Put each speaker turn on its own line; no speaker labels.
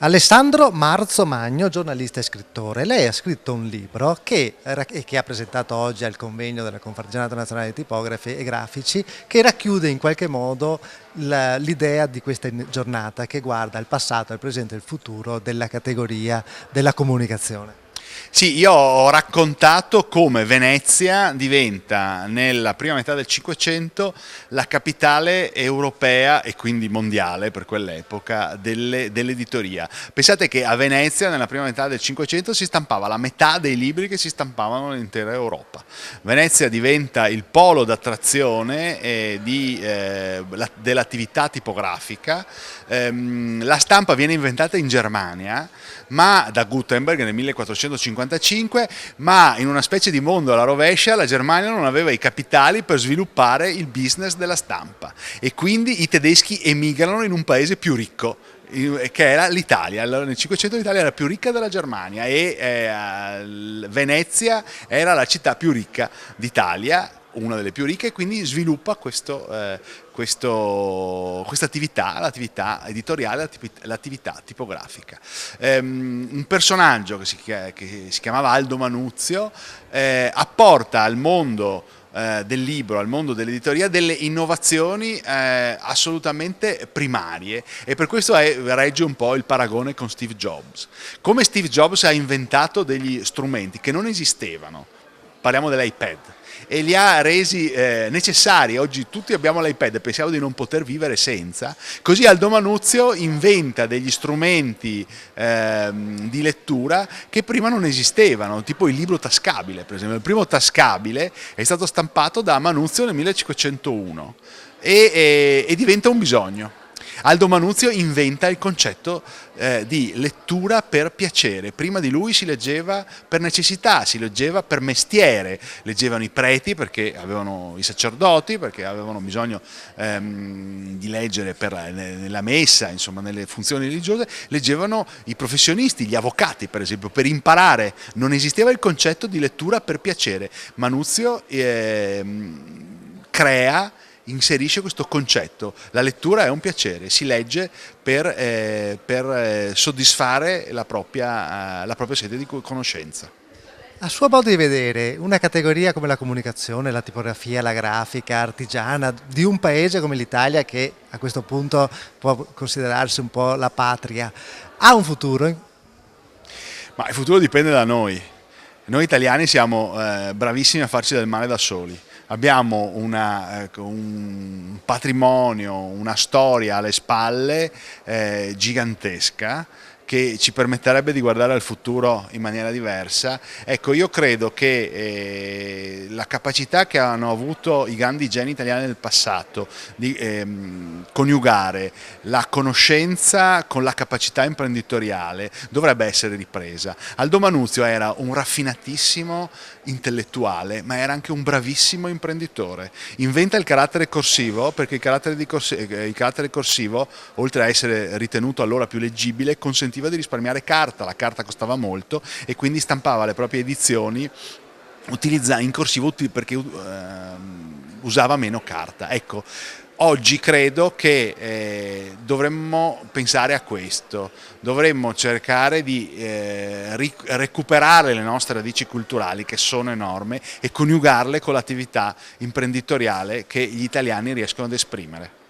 Alessandro Marzo Magno, giornalista e scrittore. Lei ha scritto un libro che ha presentato oggi al convegno della Confargenata Nazionale dei Tipografi e Grafici, che racchiude in qualche modo l'idea di questa giornata che guarda il passato, il presente e il futuro della categoria della comunicazione.
Sì, io ho raccontato come Venezia diventa nella prima metà del Cinquecento la capitale europea e quindi mondiale per quell'epoca dell'editoria. Pensate che a Venezia nella prima metà del Cinquecento si stampava la metà dei libri che si stampavano nell'intera Europa. Venezia diventa il polo d'attrazione dell'attività tipografica. La stampa viene inventata in Germania, ma da Gutenberg nel 1455, ma in una specie di mondo alla rovescia la Germania non aveva i capitali per sviluppare il business della stampa e quindi i tedeschi emigrano in un paese più ricco, che era l'Italia. Allora, nel 500 l'Italia era più ricca della Germania e Venezia era la città più ricca d'Italia, una delle più ricche, e quindi sviluppa questa attività, l'attività editoriale, l'attività tipografica. Un personaggio che si chiamava Aldo Manuzio apporta al mondo del libro, al mondo dell'editoria, delle innovazioni assolutamente primarie, e per questo regge un po' il paragone con Steve Jobs. Come Steve Jobs ha inventato degli strumenti che non esistevano, parliamo dell'iPad, e li ha resi necessari. Oggi tutti abbiamo l'iPad e pensiamo di non poter vivere senza. Così Aldo Manuzio inventa degli strumenti di lettura che prima non esistevano, tipo il libro tascabile, per esempio. Il primo tascabile è stato stampato da Manuzio nel 1501 e diventa un bisogno. Aldo Manuzio inventa il concetto di lettura per piacere. Prima di lui si leggeva per necessità, si leggeva per mestiere, leggevano i preti perché avevano i sacerdoti, perché avevano bisogno di leggere nella messa, insomma nelle funzioni religiose, leggevano i professionisti, gli avvocati per esempio, per imparare. Non esisteva il concetto di lettura per piacere. Manuzio inserisce questo concetto: la lettura è un piacere, si legge per soddisfare la propria sete di conoscenza.
A suo modo di vedere, una categoria come la comunicazione, la tipografia, la grafica artigiana di un paese come l'Italia, che a questo punto può considerarsi un po' la patria, ha un futuro?
Ma il futuro dipende da noi. Noi italiani siamo bravissimi a farci del male da soli. Abbiamo un patrimonio, una storia alle spalle gigantesca, che ci permetterebbe di guardare al futuro in maniera diversa. Ecco, io credo che la capacità che hanno avuto i grandi geni italiani del passato di coniugare la conoscenza con la capacità imprenditoriale dovrebbe essere ripresa. Aldo Manuzio era un raffinatissimo intellettuale, ma era anche un bravissimo imprenditore. Inventa il carattere corsivo, perché il carattere corsivo, oltre a essere ritenuto allora più leggibile, consentiva di risparmiare carta. La carta costava molto e quindi stampava le proprie edizioni in corsivo perché usava meno carta. Ecco, oggi credo che dovremmo pensare a questo, dovremmo cercare di recuperare le nostre radici culturali, che sono enormi, e coniugarle con l'attività imprenditoriale che gli italiani riescono ad esprimere.